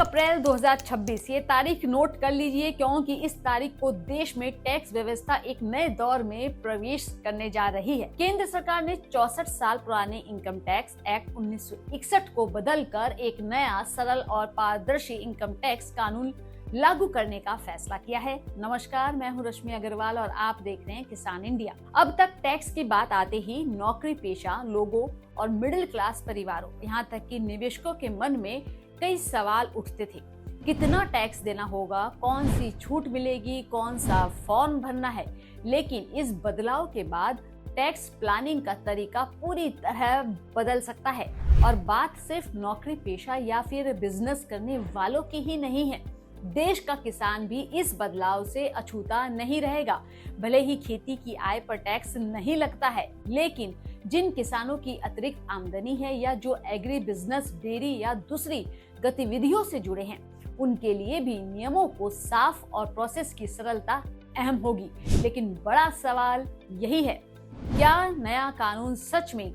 अप्रैल 2026 ये तारीख नोट कर लीजिए, क्योंकि इस तारीख को देश में टैक्स व्यवस्था एक नए दौर में प्रवेश करने जा रही है। केंद्र सरकार ने 64 साल पुराने इनकम टैक्स एक्ट 1961 को बदलकर एक नया सरल और पारदर्शी इनकम टैक्स कानून लागू करने का फैसला किया है। नमस्कार, मैं हूं रश्मि अग्रवाल और आप देख रहे हैं किसान इंडिया। अब तक टैक्स की बात आते ही नौकरी पेशा लोगों और मिडिल क्लास परिवारों, यहाँ तक कि निवेशकों के मन में कई सवाल उठते थे। कितना टैक्स देना होगा, कौन सी छूट मिलेगी, कौन सा फॉर्म भरना है। लेकिन इस बदलाव के बाद टैक्स प्लानिंग का तरीका पूरी तरह बदल सकता है। और बात सिर्फ नौकरी पेशा या फिर बिजनेस करने वालों की ही नहीं है। देश का किसान भी इस बदलाव से अछूता नहीं रहेगा। भले ही खेती की आय पर टैक्स नहीं लगता है, लेकिन जिन किसानों की अतिरिक्त आमदनी है या जो एग्री बिजनेस, डेयरी या दूसरी गतिविधियों से जुड़े हैं, उनके लिए भी नियमों को साफ और प्रोसेस की सरलता अहम होगी। लेकिन बड़ा सवाल यही है, क्या नया कानून सच में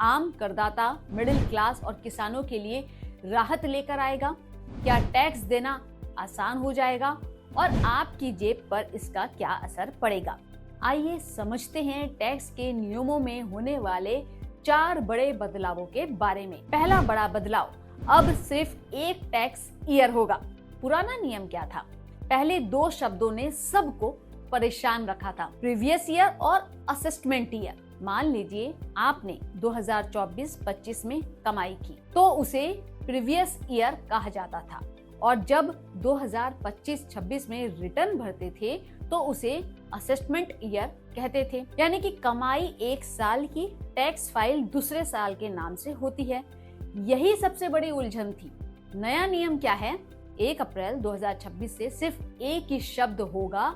आम करदाता, मिडिल क्लास और किसानों के लिए राहत लेकर आएगा? क्या टैक्स देना आसान हो जाएगा और आपकी जेब पर इसका क्या असर पड़ेगा? आइए समझते हैं टैक्स के नियमों में होने वाले 4 बड़े बदलावों के बारे में। पहला बड़ा बदलाव, अब सिर्फ एक टैक्स ईयर होगा। पुराना नियम क्या था? पहले 2 शब्दों ने सबको परेशान रखा था, प्रीवियस ईयर और असेसमेंट ईयर। मान लीजिए आपने 2024-25 में कमाई की तो उसे प्रीवियस ईयर कहा जाता था, और जब 2025-26 में रिटर्न भरते थे तो उसे असेसमेंट ईयर कहते थे। यानी कि कमाई एक साल की, टैक्स फाइल दूसरे साल के नाम से होती है। यही सबसे बड़ी उलझन थी। नया नियम क्या है? 1 अप्रैल 2026 से सिर्फ एक ही शब्द होगा,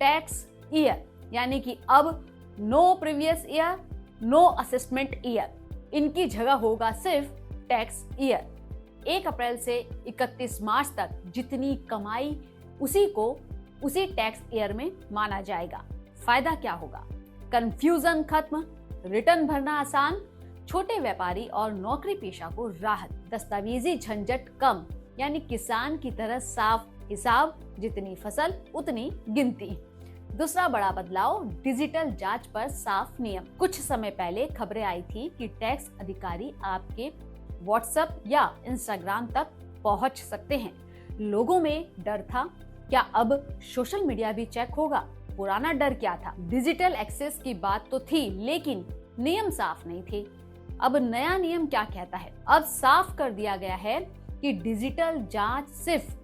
टैक्स ईयर। यानी कि अब no previous year, no assessment year. इनकी जगह होगा सिर्फ टैक्स ईयर। 1 अप्रैल से 31 मार्च तक जितनी कमाई उसी टैक्स ईयर में माना जाएगा। फायदा क्या होगा? कंफ्यूजन खत्म, रिटर्न भरना आसान, छोटे व्यापारी और नौकरी पेशा को राहत, दस्तावेजी झंझट कम। यानी किसान की तरह साफ हिसाब, जितनी फसल उतनी गिनती। दूसरा बड़ा बदलाव, डिजिटल जांच पर साफ नियम। कुछ समय पहले खबरें आई थी कि टैक्स अधिकारी आपके व्हाट्सएप या इंस्टाग्राम तक पहुंच सकते हैं। लोगों में डर था, क्या अब सोशल मीडिया भी चेक होगा? पुराना डर क्या था? डिजिटल एक्सेस की बात तो थी, लेकिन नियम साफ नहीं थे। अब नया नियम क्या कहता है? अब साफ कर दिया गया है कि डिजिटल जांच सिर्फ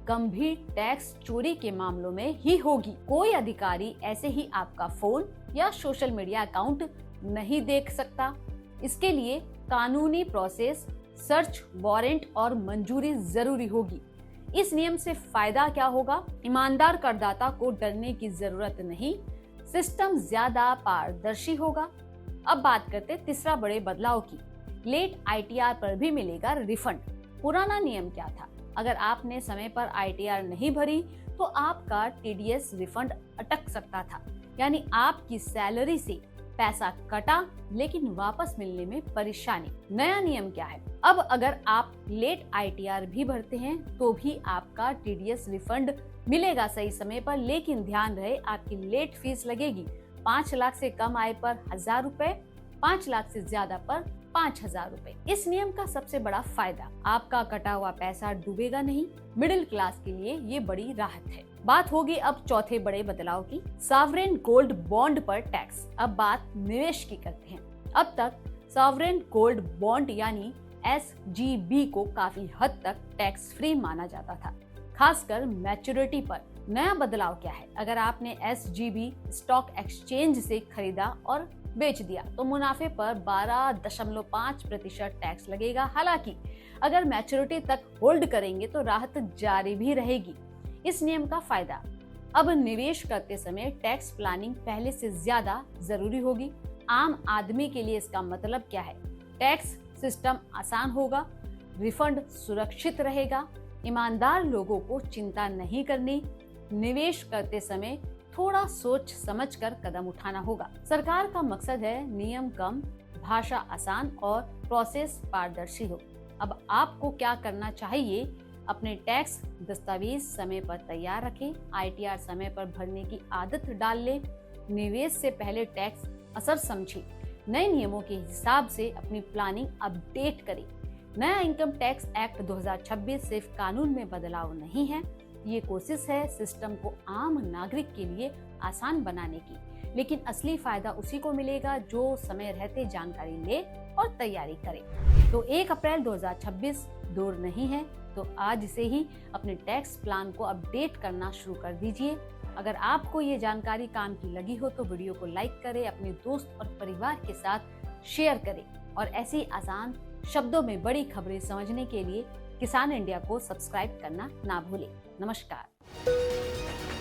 गंभीर टैक्स चोरी के मामलों में ही होगी। कोई अधिकारी ऐसे ही आपका फोन या सोशल मीडिया अकाउंट नहीं देख सकता। इसके लिए कानूनी प्रोसेस, सर्च वारंट और मंजूरी जरूरी होगी। इस नियम से फायदा क्या होगा? ईमानदार करदाता को डरने की जरूरत नहीं, सिस्टम ज्यादा पारदर्शी होगा। अब बात करते तीसरा बड़े बदलाव की। लेट आईटीआर पर भी मिलेगा रिफंड। पुराना नियम क्या था? अगर आपने समय पर आईटीआर नहीं भरी तो आपका टीडीएस रिफंड अटक सकता था। यानी आपकी सैलरी से पैसा कटा, लेकिन वापस मिलने में परेशानी। नया नियम क्या है? अब अगर आप लेट आईटीआर भी भरते हैं तो भी आपका टीडीएस रिफंड मिलेगा सही समय पर, लेकिन ध्यान रहे आपकी लेट फीस लगेगी। 5 लाख से कम आय पर 1000 रुपए, 5 लाख से ज्यादा पर 5000 रुपए। इस नियम का सबसे बड़ा फायदा, आपका कटा हुआ पैसा डूबेगा नहीं। मिडिल क्लास के लिए ये बड़ी राहत है। बात होगी अब चौथे बड़े बदलाव की, सॉवरेन गोल्ड बॉन्ड पर टैक्स। अब बात निवेश की करते हैं। अब तक सॉवरेन गोल्ड बॉन्ड यानी SGB को काफी हद तक टैक्स फ्री माना जाता था, खासकर मैच्योरिटी पर। नया बदलाव क्या है? अगर आपने SGB स्टॉक एक्सचेंज से खरीदा और बेच दिया तो मुनाफे पर 12.5% टैक्स लगेगा। हालांकि अगर मैच्योरिटी तक होल्ड करेंगे तो राहत जारी भी रहेगी। इस नियम का फायदा, अब निवेश करते समय टैक्स प्लानिंग पहले से ज्यादा जरूरी होगी। आम आदमी के लिए इसका मतलब क्या है? टैक्स सिस्टम आसान होगा, रिफंड सुरक्षित रहेगा, ईमानदार लोगों को चिंता नहीं करनी। निवेश करते समय थोड़ा सोच समझकर कदम उठाना होगा। सरकार का मकसद है नियम कम, भाषा आसान और प्रोसेस पारदर्शी हो। अब आपको क्या करना चाहिए? अपने टैक्स दस्तावेज समय पर तैयार रखें, ITR समय पर भरने की आदत डाल लें, निवेश से पहले टैक्स असर समझें, नए नियमों के हिसाब से अपनी प्लानिंग अपडेट करें। नया इनकम टैक्स एक्ट 2026 सिर्फ कानून में बदलाव नहीं है, ये कोशिश है सिस्टम को आम नागरिक के लिए आसान बनाने की, लेकिन असली फायदा उसी को मिलेगा जो समय रहते जानकारी ले और तैयारी करे। तो 1 अप्रैल 2026 दूर नहीं है, तो आज से ही अपने टैक्स प्लान को अपडेट करना शुरू कर दीजिए। अगर आपको ये जानकारी काम की लगी हो तो वीडियो को लाइक करें, अपने दोस्त और परिवार के साथ शेयर करें और ऐसी आसान शब्दों में बड़ी खबरें समझने के लिए किसान इंडिया को सब्सक्राइब करना ना भूलें। नमस्कार।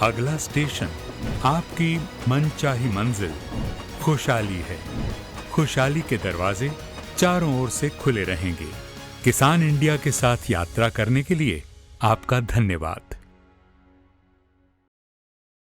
अगला स्टेशन आपकी मनचाही मंजिल खुशहाली है। खुशहाली के दरवाजे चारों ओर से खुले रहेंगे। किसान इंडिया के साथ यात्रा करने के लिए आपका धन्यवाद।